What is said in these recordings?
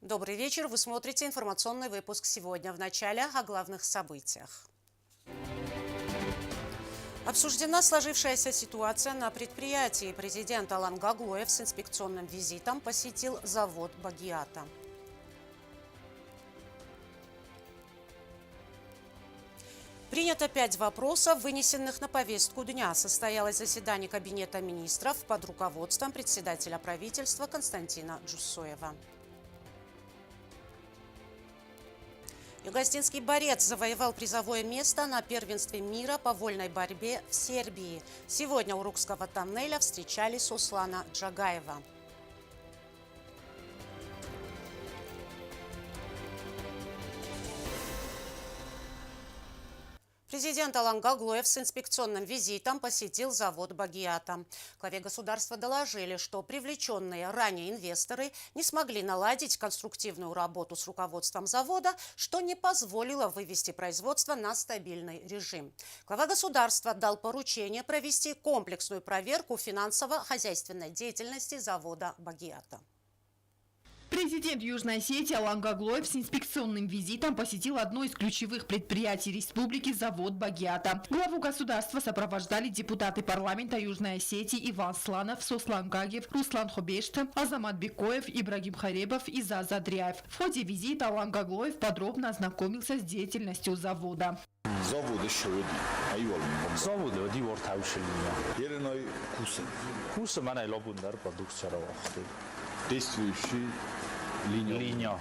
Добрый вечер. Вы смотрите информационный выпуск сегодня. В начале о главных событиях. Обсуждена сложившаяся ситуация на предприятии. Президент Алан Гаглоев с инспекционным визитом посетил завод Багиата. Принято 5 вопросов, вынесенных на повестку дня. Состоялось заседание Кабинета министров под руководством председателя правительства Константина Джусоева. Югославский борец завоевал призовое место на первенстве мира по вольной борьбе в Сербии. Сегодня у Рукского тоннеля встречали Суслана Джагаева. Президент Алан Гаглоев с инспекционным визитом посетил завод Багиата. Главе государства доложили, что привлеченные ранее инвесторы не смогли наладить конструктивную работу с руководством завода, что не позволило вывести производство на стабильный режим. Глава государства дал поручение провести комплексную проверку финансово-хозяйственной деятельности завода Багиата. Президент Южной Осетии Алан Гаглоев с инспекционным визитом посетил одно из ключевых предприятий республики – завод Багиата. Главу государства сопровождали депутаты парламента Южной Осетии Иван Сланов, Сослан Гагев, Руслан Хобешт, Азамат Бекоев, Ибрагим Харебов и Заза Дряев. В ходе визита Алан Гаглоев подробно ознакомился с деятельностью завода. Действующий линия.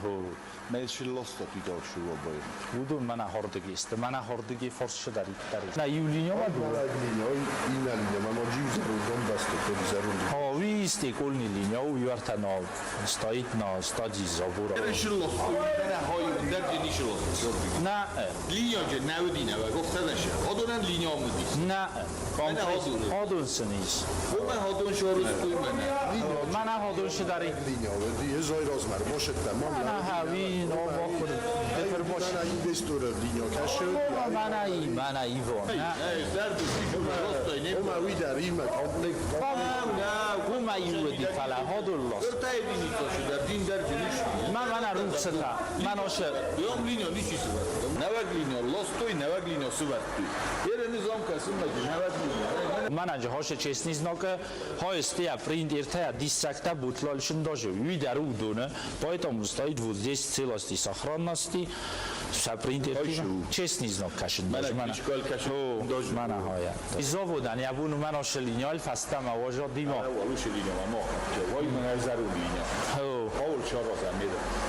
Мешилосто пидошуво бой. Удун мана хордгист, мана хордги форс дарит. На юлинио иналиния мамоджиузе рудонбасто кодизарунди. Висте колни линио юартано стоит на стадии забура. Мешилосто мана хой дардинишилосто. На линиоже навдинава гофтадаше. Одунан линио мудис. На одун сынис. Ума одун шорусуй мана. Мана одун шидари. линио езой розмар мошетта мама. На хави Mana investitor liniyo kaşı. Mana Ivon. Derdi rosto ne? Uma vida rima komplek. Kuma yudi fala hodullos. Örtay binito şu der din der geniş. Mana ruksata. Mana oşe. Yom liniyo niçisi var? Nevak liniyo lostoy nevak liniyo suvattu. Yereni zamka sunmaki nevak liniyo. Mana hoşe çesniz noka hoestia принд иртая диссакта бутлолшин доже. Видар удуна. Поэтому стоит вот здесь целости сохранности. Честный знак кашин. Мана хоя. Изоводан я буну мана шелиньол фастама вожо дима.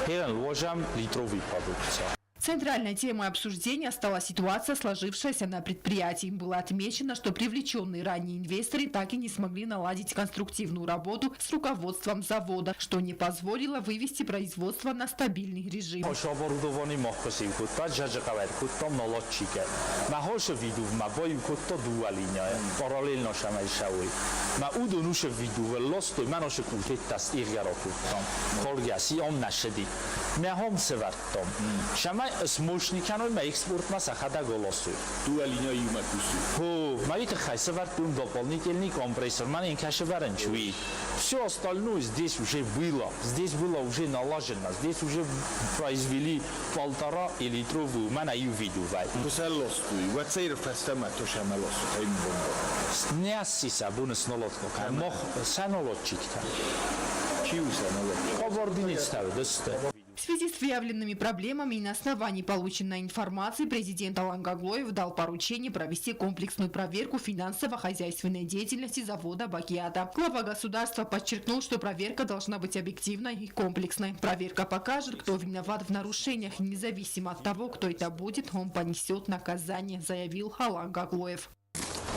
Херен ложам литровый продукция. Центральной темой обсуждения стала ситуация, сложившаяся на предприятии. Было отмечено, что привлеченные ранее инвесторы так и не смогли наладить конструктивную работу с руководством завода, что не позволило вывести производство на стабильный режим. Смощниканой ма экспорт ма сахада голосу. Дуа линия има кусу. Мавит хайсавар тун дополнительный компрессор. Ман инкашеварен чуи. Все остальное здесь уже было уже налажено. Здесь уже произвели 1,5 литровую. Мана ю виду вай. Куселлосту. Вацейр фастама тошамалосту. Таймбомбо. Няси сабунес нолотко. Мох санолотчикта. Чиу санолотчик. Кобординец ставит. В связи с выявленными проблемами и на основании полученной информации президент Алан Гаглоев дал поручение провести комплексную проверку финансово-хозяйственной деятельности завода Багиата. Глава государства подчеркнул, что проверка должна быть объективной и комплексной. Проверка покажет, кто виноват в нарушениях, и независимо от того, кто это будет, он понесет наказание, заявил Алан Гаглоев.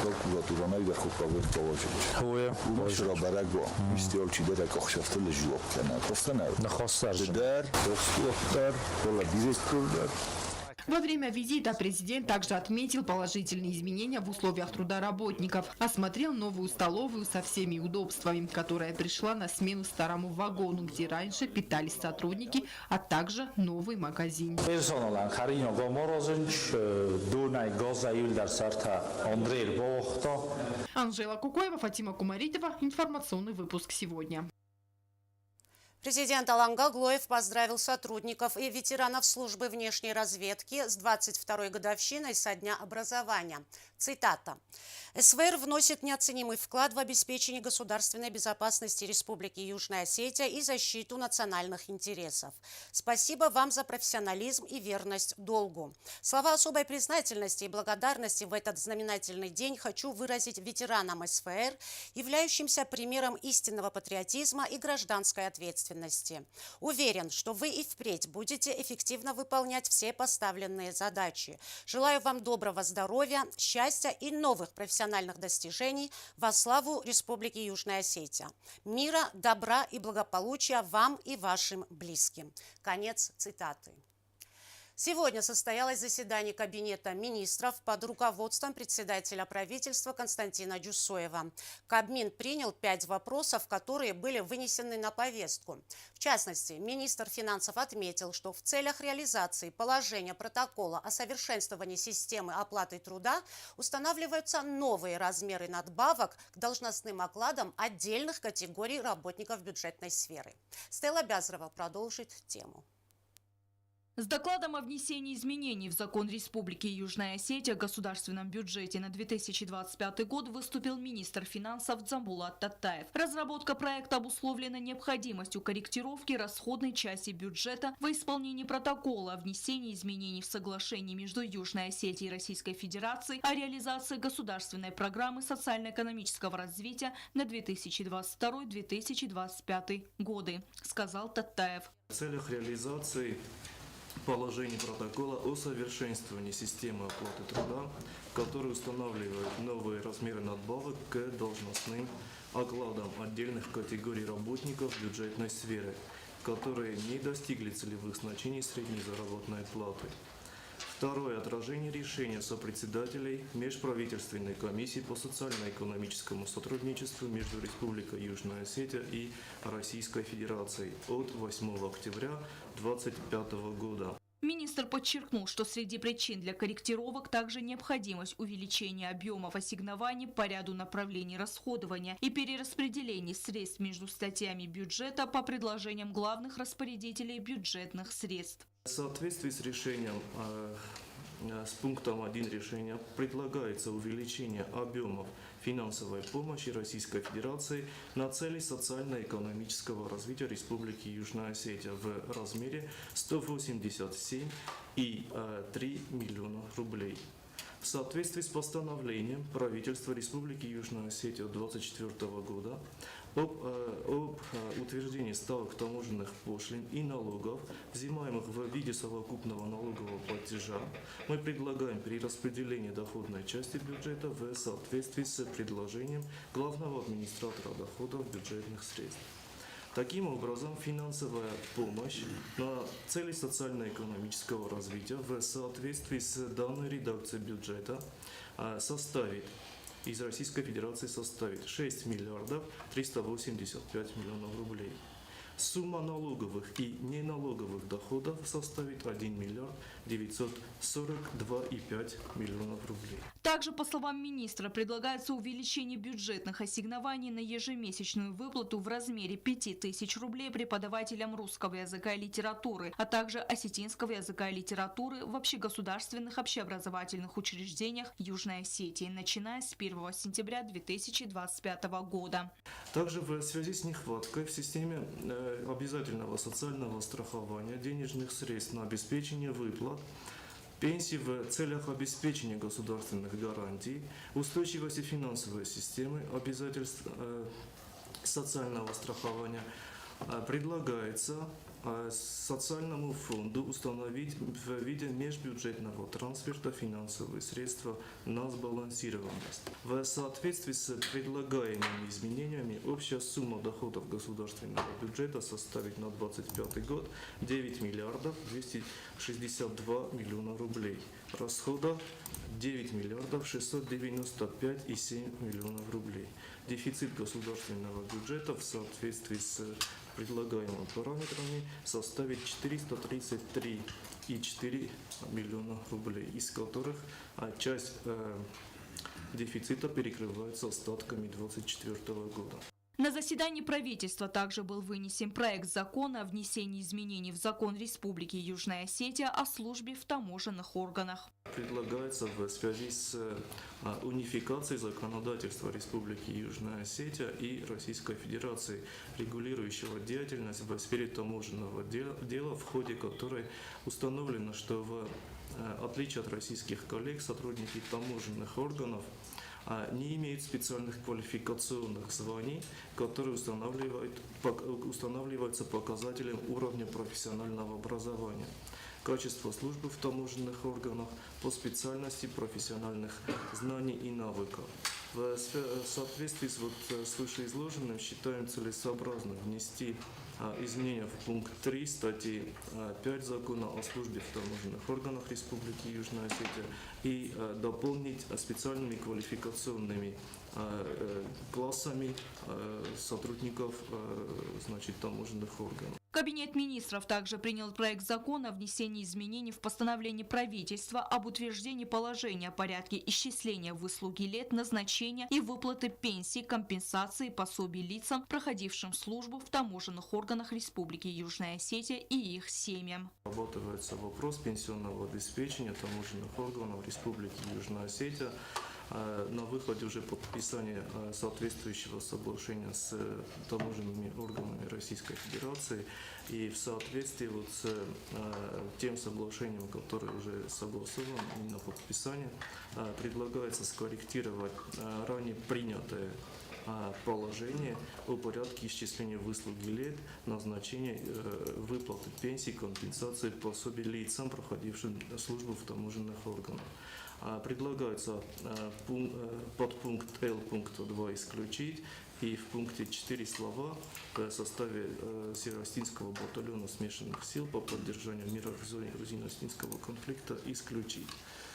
Prokuratura najvrchova położyć. Umożliwia barago. Istniał ci dera kochszafty leżło. Na hostarze. Der, doktor, pola dyrektor. Во время визита президент также отметил положительные изменения в условиях труда работников, осмотрел новую столовую со всеми удобствами, которая пришла на смену старому вагону, где раньше питались сотрудники, а также новый магазин. Анжела Кукоева, Фатима Кумаритова. Информационный выпуск сегодня. Президент Алан Гаглоев поздравил сотрудников и ветеранов службы внешней разведки с 22-й годовщиной со дня образования. Цитата. «СВР вносит неоценимый вклад в обеспечение государственной безопасности Республики Южная Осетия и защиту национальных интересов. Спасибо вам за профессионализм и верность долгу. Слова особой признательности и благодарности в этот знаменательный день хочу выразить ветеранам СВР, являющимся примером истинного патриотизма и гражданской ответственности. Уверен, что вы и впредь будете эффективно выполнять все поставленные задачи. Желаю вам доброго здоровья, счастья и новых профессиональных достижений во славу Республики Южная Осетия. Мира, добра и благополучия вам и вашим близким». Конец цитаты. Сегодня состоялось заседание Кабинета министров под руководством председателя правительства Константина Джусоева. Кабмин принял 5 вопросов, которые были вынесены на повестку. В частности, министр финансов отметил, что в целях реализации положения протокола о совершенствовании системы оплаты труда устанавливаются новые размеры надбавок к должностным окладам отдельных категорий работников бюджетной сферы. Стелла Бязрова продолжит тему. С докладом о внесении изменений в закон Республики Южная Осетия о государственном бюджете на 2025 год выступил министр финансов Дзамбулат Таттаев. Разработка проекта обусловлена необходимостью корректировки расходной части бюджета во исполнении протокола о внесении изменений в соглашение между Южной Осетией и Российской Федерацией о реализации государственной программы социально-экономического развития на 2022-2025 годы, сказал Таттаев. В целях реализации положений протокола о совершенствовании системы оплаты труда, который устанавливает новые размеры надбавок к должностным окладам отдельных категорий работников бюджетной сферы, которые не достигли целевых значений средней заработной платы. Второе. Отражение решения сопредседателей Межправительственной комиссии по социально-экономическому сотрудничеству между Республикой Южная Осетия и Российской Федерацией от 8 октября 2025 года. Министр подчеркнул, что среди причин для корректировок также необходимость увеличения объемов ассигнований по ряду направлений расходования и перераспределения средств между статьями бюджета по предложениям главных распорядителей бюджетных средств. В соответствии с решением, с пунктом 1 решения предлагается увеличение объемов финансовой помощи Российской Федерации на цели социально-экономического развития Республики Южная Осетия в размере 187,3 миллиона рублей. В соответствии с постановлением правительства Республики Южная Осетия 2024 года об утверждении ставок таможенных пошлин и налогов, взимаемых в виде совокупного налогового платежа, мы предлагаем перераспределение доходной части бюджета в соответствии с предложением главного администратора доходов бюджетных средств. Таким образом, финансовая помощь на цели социально-экономического развития в соответствии с данной редакцией бюджета из Российской Федерации составит 6 миллиардов 385 миллионов рублей. Сумма налоговых и неналоговых доходов составит 1 миллиард 942,5 миллионов рублей. Также, по словам министра, предлагается увеличение бюджетных ассигнований на ежемесячную выплату в размере 5000 рублей преподавателям русского языка и литературы, а также осетинского языка и литературы в общегосударственных общеобразовательных учреждениях Южной Осетии, начиная с 1 сентября 2025 года. Также в связи с нехваткой в системе обязательного социального страхования денежных средств на обеспечение выплат пенсий в целях обеспечения государственных гарантий, устойчивости финансовой системы, обязательств социального страхования, предлагается социальному фонду установить в виде межбюджетного трансферта финансовые средства на сбалансированность. В соответствии с предлагаемыми изменениями общая сумма доходов государственного бюджета составит на 2025 год 9 миллиардов 262 миллиона рублей. Расходов 9 миллиардов 695,7 миллионов рублей. Дефицит государственного бюджета в соответствии с предлагаемыми параметрами составит 433,4 миллиона рублей, из которых часть дефицита перекрывается остатками 2024 года. На заседании правительства также был вынесен проект закона о внесении изменений в закон Республики Южная Осетия о службе в таможенных органах. Предлагается в связи с унификацией законодательства Республики Южная Осетия и Российской Федерации, регулирующего деятельность в сфере таможенного дела, в ходе которой установлено, что в отличие от российских коллег, сотрудники таможенных органов не имеют специальных квалификационных званий, которые устанавливаются показателем уровня профессионального образования, качество службы в таможенных органах по специальности профессиональных знаний и навыков. В соответствии с вышеизложенным считаем целесообразным внести изменения в пункт 3 статьи 5 Закона о службе в таможенных органах Республики Южная Осетия и дополнить специальными квалификационными классами сотрудников таможенных органов. Кабинет министров также принял проект закона о внесении изменений в постановление правительства об утверждении положения о порядке исчисления выслуги лет, назначения и выплаты пенсий, компенсации, пособий лицам, проходившим службу в таможенных органах Республики Южная Осетия и их семьям. Обрабатывается вопрос пенсионного обеспечения таможенных органов Республики Южная Осетия. На выходе уже подписания соответствующего соглашения с таможенными органами Российской Федерации и в соответствии с тем соглашением, которое уже согласовано на подписание, предлагается скорректировать ранее принятое положение о порядке исчисления выслуги лет, назначения выплаты пенсий, компенсации, пособий лицам, проходившим службу в таможенных органах. Предлагается подпункт Л пункта 2 исключить и в пункте 4 слова в составе Северо-Осетинского батальона смешанных сил по поддержанию мира в зоне грузино-осетинского конфликта исключить.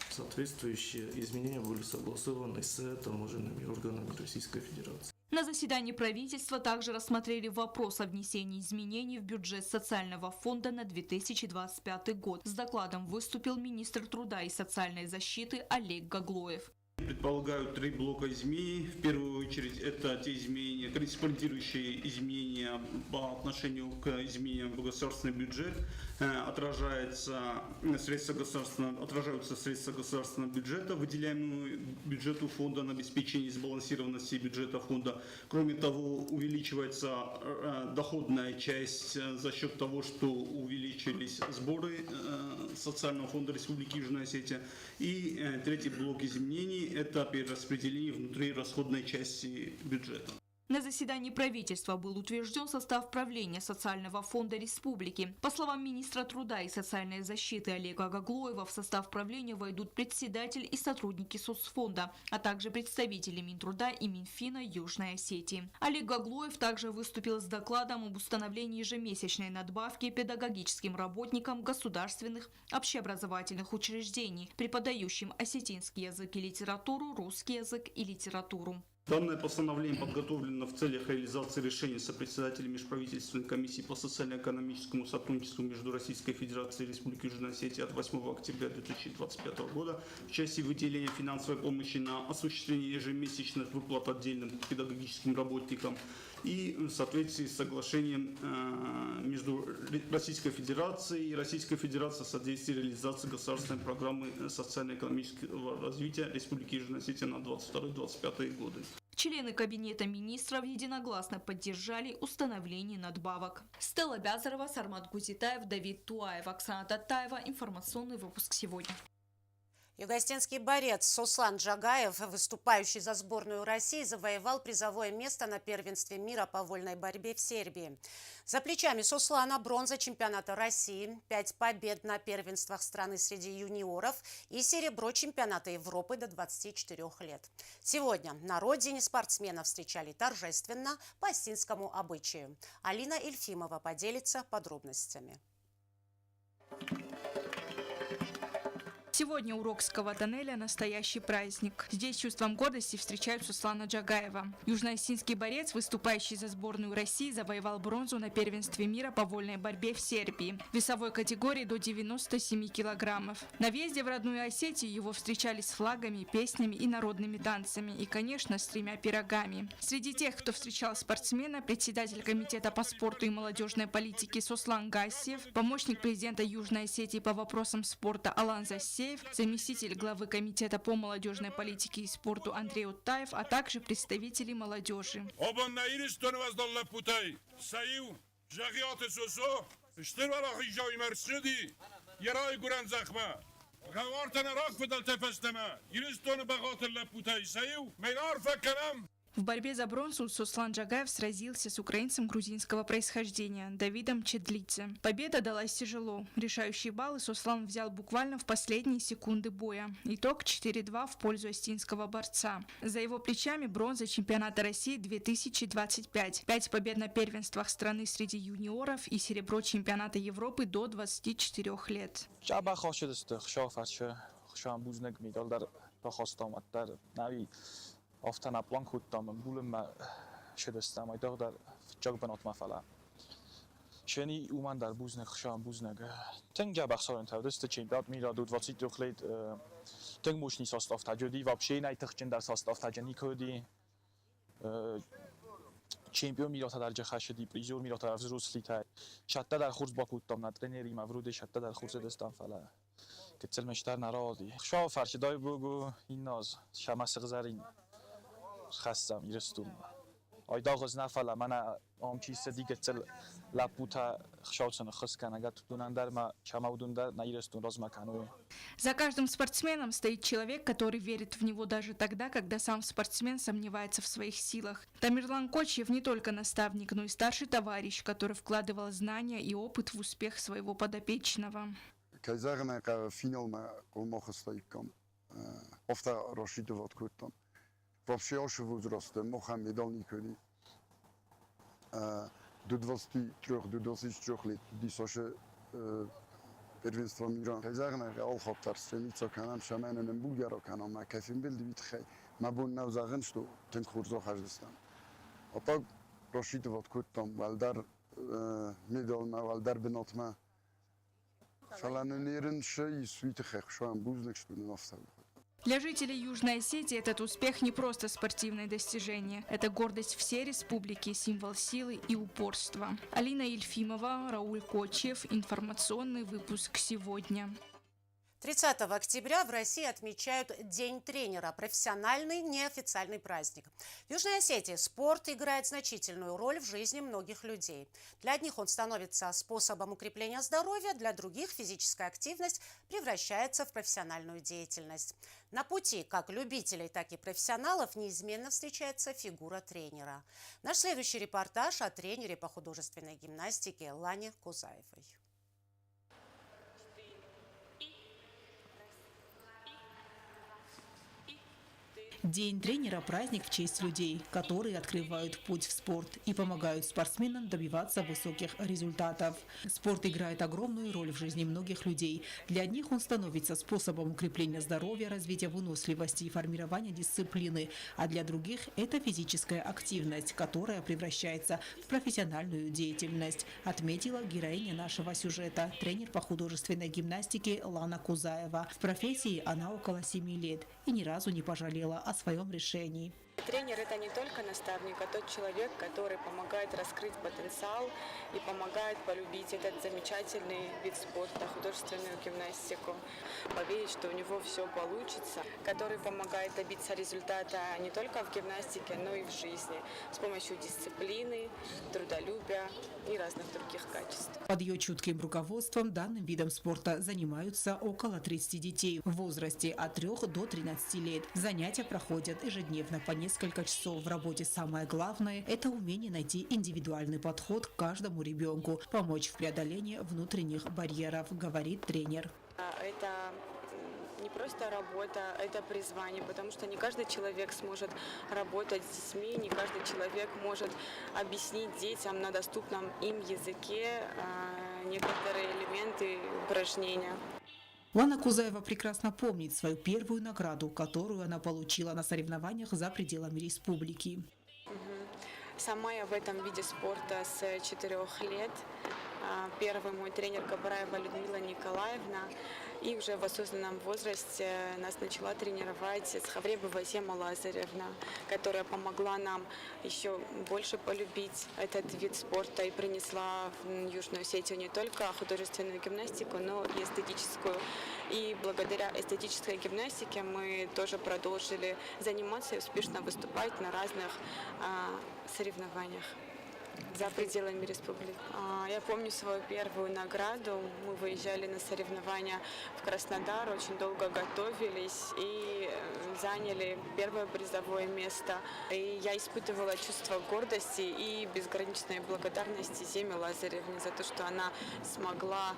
Соответствующие изменения были согласованы с таможенными органами Российской Федерации. На заседании правительства также рассмотрели вопрос о внесении изменений в бюджет социального фонда на 2025 год. С докладом выступил министр труда и социальной защиты Олег Гаглоев. Предполагают 3 блока изменений. В первую очередь это те изменения, корреспондирующие изменения по отношению к изменениям в государственный бюджет. Отражаются средства государственного бюджета, выделяемые бюджету фонда на обеспечение сбалансированности бюджета фонда. Кроме того, увеличивается доходная часть за счет того, что увеличились сборы социального фонда Республики Южная Осетия. И третий блок изменений – это перераспределение внутри расходной части бюджета. На заседании правительства был утвержден состав правления Социального фонда республики. По словам министра труда и социальной защиты Олега Гаглоева, в состав правления войдут председатель и сотрудники соцфонда, а также представители Минтруда и Минфина Южной Осетии. Олег Гаглоев также выступил с докладом об установлении ежемесячной надбавки педагогическим работникам государственных общеобразовательных учреждений, преподающим осетинский язык и литературу, русский язык и литературу. Данное постановление подготовлено в целях реализации решения сопредседателя Межправительственной комиссии по социально-экономическому сотрудничеству между Российской Федерацией и Республикой Южная Осетия от 8 октября 2025 года в части выделения финансовой помощи на осуществление ежемесячных выплат отдельным педагогическим работникам и в соответствии с соглашением между Российской Федерацией и Российской Федерацией о содействии реализации государственной программы социально-экономического развития Республики Южная Осетия на 2022-2025 годы. Члены Кабинета министров единогласно поддержали установление надбавок. Стелла Бязарова, Сармат Гузитаев, Давид Туаев, Оксана Татаева. Информационный выпуск сегодня. Югоостинский борец Сослан Джагаев, выступающий за сборную России, завоевал призовое место на первенстве мира по вольной борьбе в Сербии. За плечами Сослана бронза чемпионата России, 5 побед на первенствах страны среди юниоров и серебро чемпионата Европы до 24 лет. Сегодня на родине спортсмена встречали торжественно по осетинскому обычаю. Алина Ильфимова поделится подробностями. Сегодня у Рокского тоннеля настоящий праздник. Здесь с чувством гордости встречают Суслана Джагаева. Южноосетинский борец, выступающий за сборную России, завоевал бронзу на первенстве мира по вольной борьбе в Сербии. В весовой категории до 97 килограммов. На въезде в родную Осетию его встречали с флагами, песнями и народными танцами. И, конечно, с 3 пирогами. Среди тех, кто встречал спортсмена, председатель комитета по спорту и молодежной политике Сослан Гассиев, помощник президента Южной Осетии по вопросам спорта Алан Засеев, заместитель главы комитета по молодежной политике и спорту Андрей Уттаев, а также представители молодежи. В борьбе за бронзу Суслан Джагаев сразился с украинцем грузинского происхождения Давидом Чедлице. Победа далась тяжело. Решающие баллы Суслан взял буквально в последние секунды боя. Итог 4-2 в пользу остинского борца. За его плечами бронза чемпионата России 2025, 5 побед на первенствах страны среди юниоров и серебро чемпионата Европы до 24 лет. آفتن پلان کودتام بولم شدستم ایدار در جاگ بنات مفعله شنی اومن در بوزنگ خشام بوزنگ تنگ بخسارن تودست چمپیونات میرا دو 22 لید تنگ موشنی ساست افتاجدی و بشه نه تخچن در ساست افتاجنی کردی چمپیون میرا در جه خشدی پریزور میرا در روز لیت شده در خورز با کودتام نترنری مورود شده در خورز دستم فله که تلمشتر نرادی خشام فرشدای بگو این ناز شمس غزرین خستم ایرستون آیدا غز نفعله من آم چیز دیگه تل لپوتا خشالسن خس کنه اگر تودن در ما چمودون در نیرستون راز مکنوی. За каждым спортсменом стоит человек, который верит в него даже тогда, когда сам спортсмен сомневается в своих силах. Тамерлан Кочев не только наставник, но и старший товарищ, который вкладывал знания и опыт в успех своего подопечного. Вообще очень возрастом, мохам медал никогда. До 23, до 24 лет, дисоше первенство мира. Казахна реал хапtar стремится к нам, шаманам Булгару к нам, а кафем был две тхай. Мабун навзаган, что тем хурзо хаждестан. А так рассчитывать кот там, валдар медал на валдар бенотма. Шаланерен шей свитых, шам бузник, что не нафтал. Для жителей Южной Осетии этот успех не просто спортивное достижение. Это гордость всей республики, символ силы и упорства. Алина Ельфимова, Рауль Кочев. Информационный выпуск сегодня. 30 октября в России отмечают День тренера – профессиональный неофициальный праздник. В Южной Осетии спорт играет значительную роль в жизни многих людей. Для одних он становится способом укрепления здоровья, для других физическая активность превращается в профессиональную деятельность. На пути как любителей, так и профессионалов неизменно встречается фигура тренера. Наш следующий репортаж о тренере по художественной гимнастике Лане Кузаевой. День тренера – праздник в честь людей, которые открывают путь в спорт и помогают спортсменам добиваться высоких результатов. Спорт играет огромную роль в жизни многих людей. Для одних он становится способом укрепления здоровья, развития выносливости и формирования дисциплины, а для других – это физическая активность, которая превращается в профессиональную деятельность, отметила героиня нашего сюжета, тренер по художественной гимнастике Лана Кузаева. В профессии она около 7 лет и ни разу не пожалела о своем решении. Тренер – это не только наставник, а тот человек, который помогает раскрыть потенциал и помогает полюбить этот замечательный вид спорта, художественную гимнастику, поверить, что у него все получится, который помогает добиться результата не только в гимнастике, но и в жизни с помощью дисциплины, трудолюбия и разных других качеств. Под ее чутким руководством данным видом спорта занимаются около 30 детей в возрасте от 3 до 13 лет. Занятия проходят ежедневно по несколько часов. В работе самое главное – это умение найти индивидуальный подход к каждому ребенку, помочь в преодолении внутренних барьеров, говорит тренер. Это не просто работа, это призвание, потому что не каждый человек сможет работать с детьми, не каждый человек может объяснить детям на доступном им языке некоторые элементы упражнения. Лана Кузаева прекрасно помнит свою первую награду, которую она получила на соревнованиях за пределами республики. Сама я в этом виде спорта с 4 лет. Первый мой тренер Кабараева Людмила Николаевна. И уже в осознанном возрасте нас начала тренировать Схавребова Зема Лазаревна, которая помогла нам еще больше полюбить этот вид спорта и принесла в Южную Осетию не только художественную гимнастику, но и эстетическую. И благодаря эстетической гимнастике мы тоже продолжили заниматься и успешно выступать на разных соревнованиях за пределами республики. Я помню свою первую награду. Мы выезжали на соревнования в Краснодар, очень долго готовились и заняли первое призовое место. И я испытывала чувство гордости и безграничной благодарности Земе Лазаревне за то, что она смогла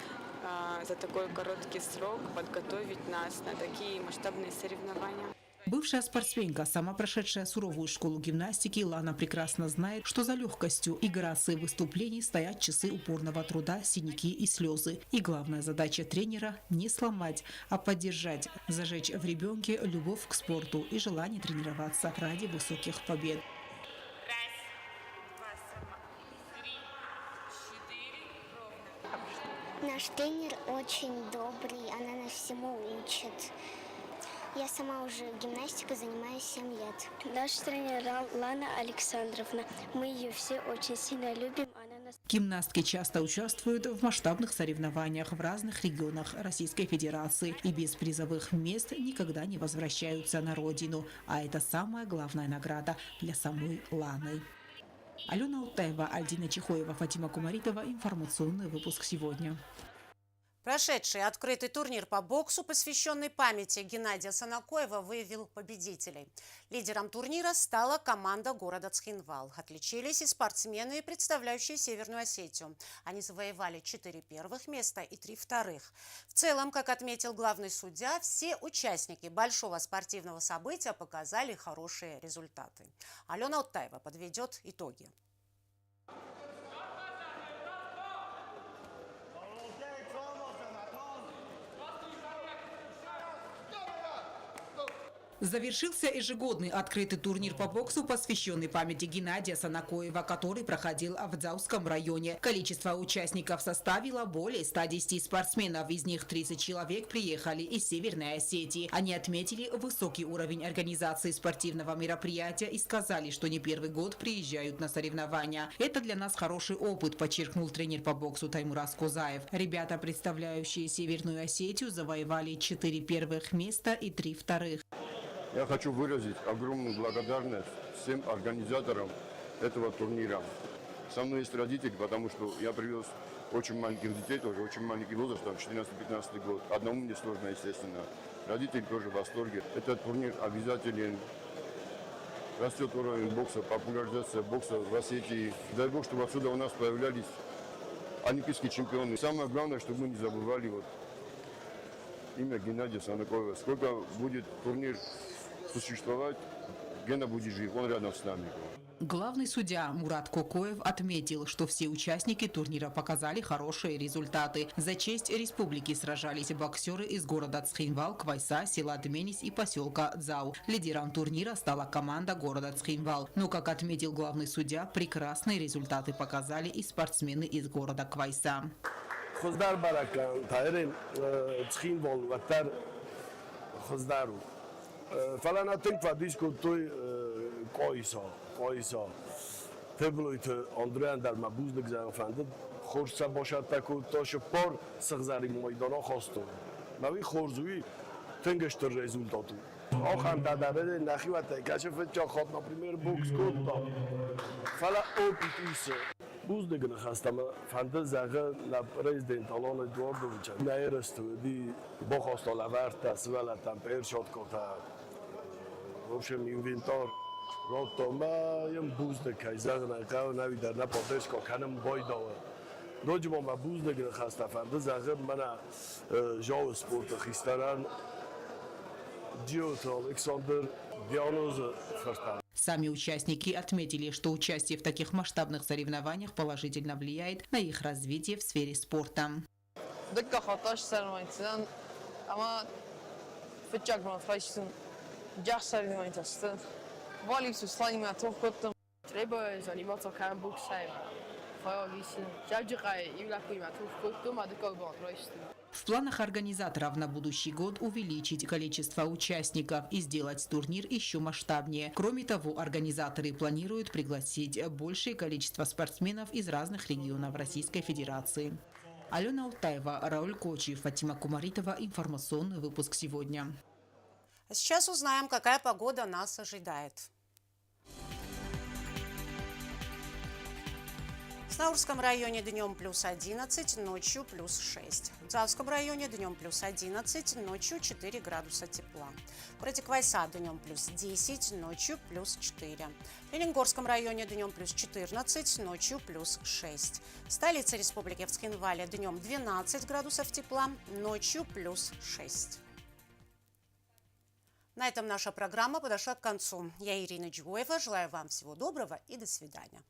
за такой короткий срок подготовить нас на такие масштабные соревнования. Бывшая спортсменка, сама прошедшая суровую школу гимнастики, Лана прекрасно знает, что за легкостью и грацией выступлений стоят часы упорного труда, синяки и слезы. И главная задача тренера – не сломать, а поддержать, зажечь в ребенке любовь к спорту и желание тренироваться ради высоких побед. Наш тренер очень добрый, она нас всему учит. Я сама уже гимнастикой занимаюсь 7 лет. Наш тренер Лана Александровна. Мы ее все очень сильно любим. Она нас... Гимнастки часто участвуют в масштабных соревнованиях в разных регионах Российской Федерации и без призовых мест никогда не возвращаются на родину. А это самая главная награда для самой Ланы. Алена Утаева, Альдина Чехоева, Фатима Кумаритова. Информационный выпуск сегодня. Прошедший открытый турнир по боксу, посвященный памяти Геннадия Санакоева, выявил победителей. Лидером турнира стала команда города Цхинвал. Отличились и спортсмены, представляющие Северную Осетию. Они завоевали 4 первых места и 3 вторых. В целом, как отметил главный судья, все участники большого спортивного события показали хорошие результаты. Алена Утаева подведет итоги. Завершился ежегодный открытый турнир по боксу, посвященный памяти Геннадия Санакоева, который проходил в Дзауском районе. Количество участников составило более 110 спортсменов. Из них 30 человек приехали из Северной Осетии. Они отметили высокий уровень организации спортивного мероприятия и сказали, что не первый год приезжают на соревнования. Это для нас хороший опыт, подчеркнул тренер по боксу Таймураз Кузаев. Ребята, представляющие Северную Осетию, завоевали 4 первых места и 3 вторых. Я хочу выразить огромную благодарность всем организаторам этого турнира. Со мной есть родители, потому что я привез очень маленьких детей, тоже очень маленький возраст, там 14-15 год. Одному мне сложно, естественно. Родители тоже в восторге. Этот турнир обязателен. Растет уровень бокса, популяризация бокса в Осетии. Дай бог, чтобы отсюда у нас появлялись олимпийские чемпионы. Самое главное, чтобы мы не забывали имя Геннадия Санакоева. Сколько будет турнир существовать, Гена будет жив, он рядом с нами. Главный судья Мурат Кокоев отметил, что все участники турнира показали хорошие результаты. За честь республики сражались боксеры из города Цхинвал, Квайса, села Тменис и поселка Дзау. Лидером турнира стала команда города Цхинвал. Но, как отметил главный судья, прекрасные результаты показали и спортсмены из города Квайса. Хоздар баракан, тайрен Цхинвал, ватар Хоздару. فلان تنفع دیسکو توی قایسا تبلویت آندریان در مبوز نگذارم فنده خورسا باشد تکو تاش پار سخزاری میدانا خواستم موی خورزوی تنگش تر رزولتاتو آخر دادره نخی و تکشف چا خاطنا پریمیر بوکس کود دا فلا او پیتیس بوز نگن خواستم فنده زغه لب رزیدنت آلان ادواردویچ نیرستو دی با خواستا لورت تسولتم پیر شاد کتا В общем, инвентар. Ротома ям бузда кайзагна кау нави дар на подешко канам бойдова. Доджмо ма бузда гна хастафанда загыр мана жау спорта хистаран Диот Александр Дианоз Фартан. Сами участники отметили, что участие в таких масштабных соревнованиях положительно влияет на их развитие в сфере спорта. Ama futbol фашистин жакшы ойнашты. Валипсу слайма тохоттым. Треба заниматься кам боксом. В планах организаторов на будущий год увеличить количество участников и сделать турнир еще масштабнее. Кроме того, организаторы планируют пригласить большее количество спортсменов из разных регионов Российской Федерации. Алена Алтаева, Рауль Кочи, Фатима Кумаритова. Информационный выпуск сегодня. А сейчас узнаем, какая погода нас ожидает. В Снаурском районе днем плюс 11, ночью плюс 6. В Дзавском районе днем плюс 11, ночью 4 градуса тепла. В городе Квайса днем плюс 10, ночью плюс 4. В Лениногорском районе днем плюс 14, ночью плюс 6. В столице республики в Цхинвале днем 12 градусов тепла, ночью плюс 6. На этом наша программа подошла к концу. Я Ирина Джуева. Желаю вам всего доброго и до свидания.